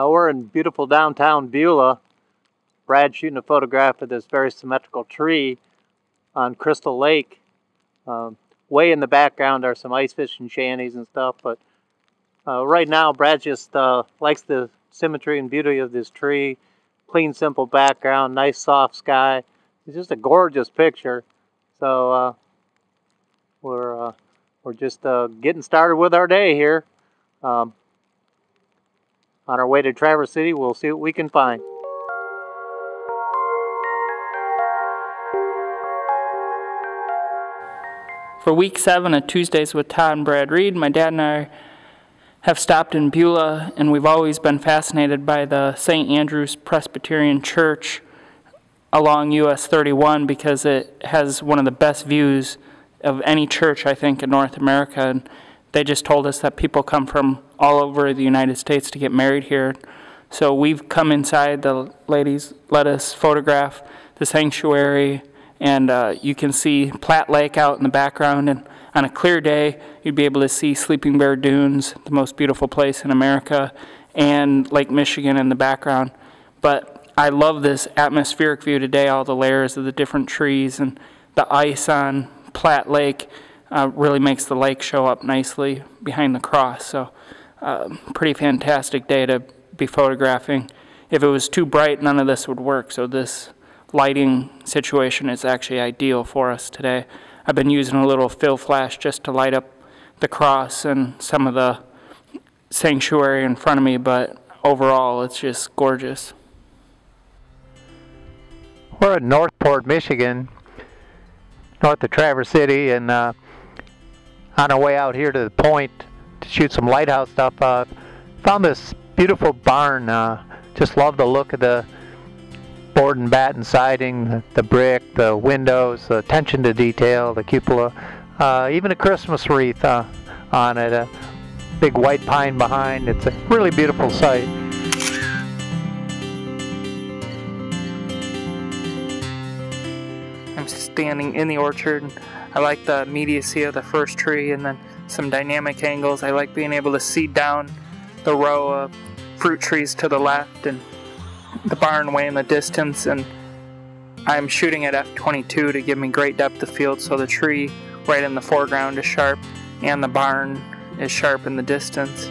We're in beautiful downtown Beulah. Brad's shooting a photograph of this very symmetrical tree on Crystal Lake. Way in the background are some ice fishing shanties and stuff, but right now Brad just likes the symmetry and beauty of this tree. Clean, simple background, nice soft sky. It's just a gorgeous picture. So we're just getting started with our day here. On our way to Traverse City, we'll see what we can find. For week 7 of Tuesdays with Todd and Brad Reed, my dad and I have stopped in Beulah, and we've always been fascinated by the St. Andrew's Presbyterian Church along US 31 because it has one of the best views of any church, I think, in North America. And they just told us that people come from all over the United States to get married here. So we've come inside. The ladies let us photograph the sanctuary, and you can see Platte Lake out in the background. And on a clear day, you'd be able to see Sleeping Bear Dunes, the most beautiful place in America, and Lake Michigan in the background. But I love this atmospheric view today, all the layers of the different trees and the ice on Platte Lake really makes the lake show up nicely behind the cross. So pretty fantastic day to be photographing. If it was too bright, none of this would work. So this lighting situation is actually ideal for us today. I've been using a little fill flash just to light up the cross and some of the sanctuary in front of me, but overall it's just gorgeous. We're in Northport, Michigan, north of Traverse City, and on our way out here to the point to shoot some lighthouse stuff, found this beautiful barn. Just love the look of the board and batten siding, the brick, the windows, the attention to detail, the cupola, even a Christmas wreath on it, a big white pine behind. It's a really beautiful sight. I'm standing in the orchard. I like the immediacy of the first tree and then some dynamic angles. I like being able to see down the row of fruit trees to the left and the barn way in the distance, and I'm shooting at f/22 to give me great depth of field, so the tree right in the foreground is sharp and the barn is sharp in the distance.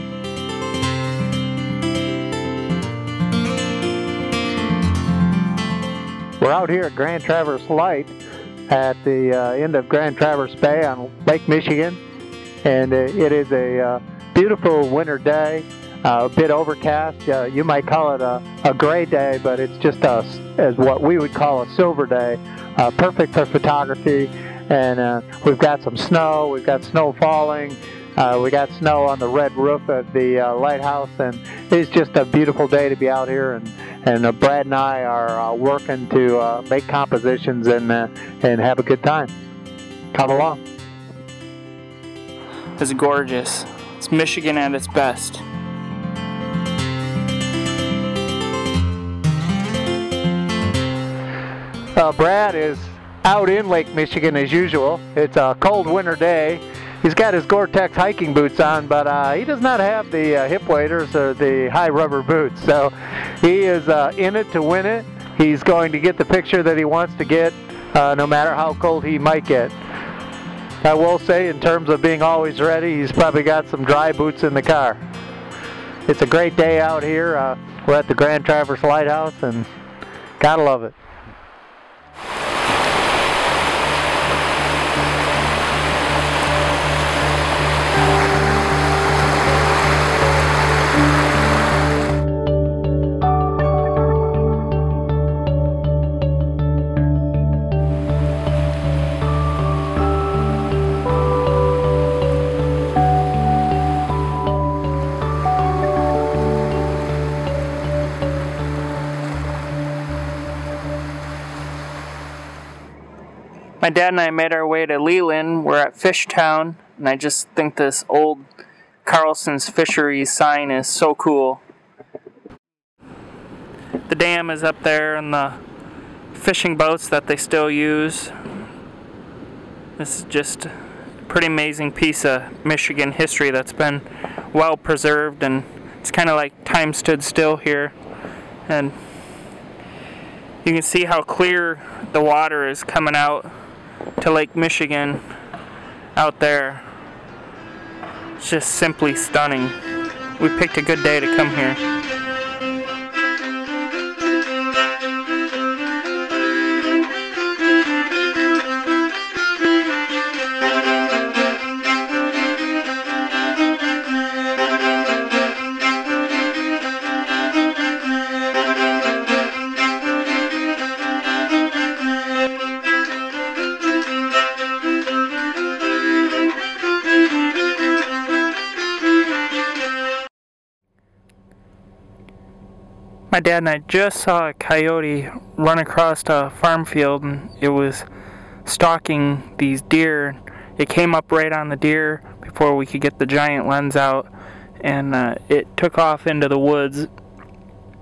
We're out here at Grand Traverse Light at the end of Grand Traverse Bay on Lake Michigan, and it is a beautiful winter day. A bit overcast. You might call it a gray day, but it's just as what we would call a silver day. Perfect for photography. And we've got some snow. We've got snow falling. We got snow on the red roof of the lighthouse, and it's just a beautiful day to be out here. And Brad and I are working to make compositions and have a good time. Come along. It's gorgeous. It's Michigan at its best. Brad is out in Lake Michigan as usual. It's a cold winter day. He's got his Gore-Tex hiking boots on, but he does not have the hip waders or the high rubber boots. So he is in it to win it. He's going to get the picture that he wants to get, no matter how cold he might get. I will say, in terms of being always ready, he's probably got some dry boots in the car. It's a great day out here. We're at the Grand Traverse Lighthouse, and gotta love it. My dad and I made our way to Leelanau. We're at Fishtown, and I just think this old Carlson's Fisheries sign is so cool. The dam is up there and the fishing boats that they still use. This is just a pretty amazing piece of Michigan history that's been well preserved, and it's kind of like time stood still here, and you can see how clear the water is coming out to Lake Michigan out there. It's just simply stunning. We picked a good day to come here. My dad and I just saw a coyote run across a farm field, and it was stalking these deer. It came up right on the deer before we could get the giant lens out, and it took off into the woods.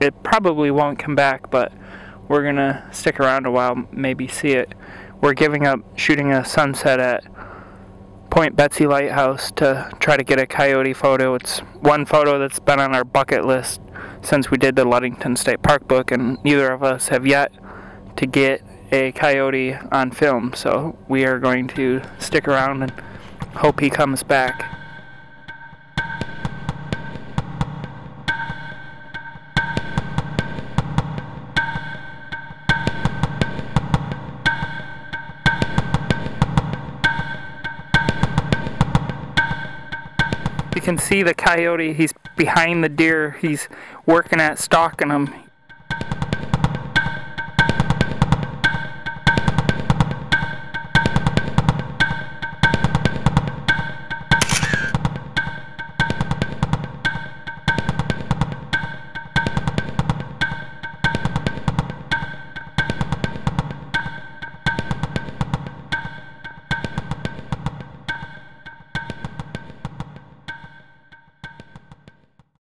It probably won't come back, but we're gonna stick around a while, maybe see it. We're giving up shooting a sunset at Point Betsy Lighthouse to try to get a coyote photo. It's one photo that's been on our bucket list since we did the Ludington State Park book, and neither of us have yet to get a coyote on film, so we are going to stick around and hope he comes back. You can see the coyote. He's behind the deer. He's working at stalking them.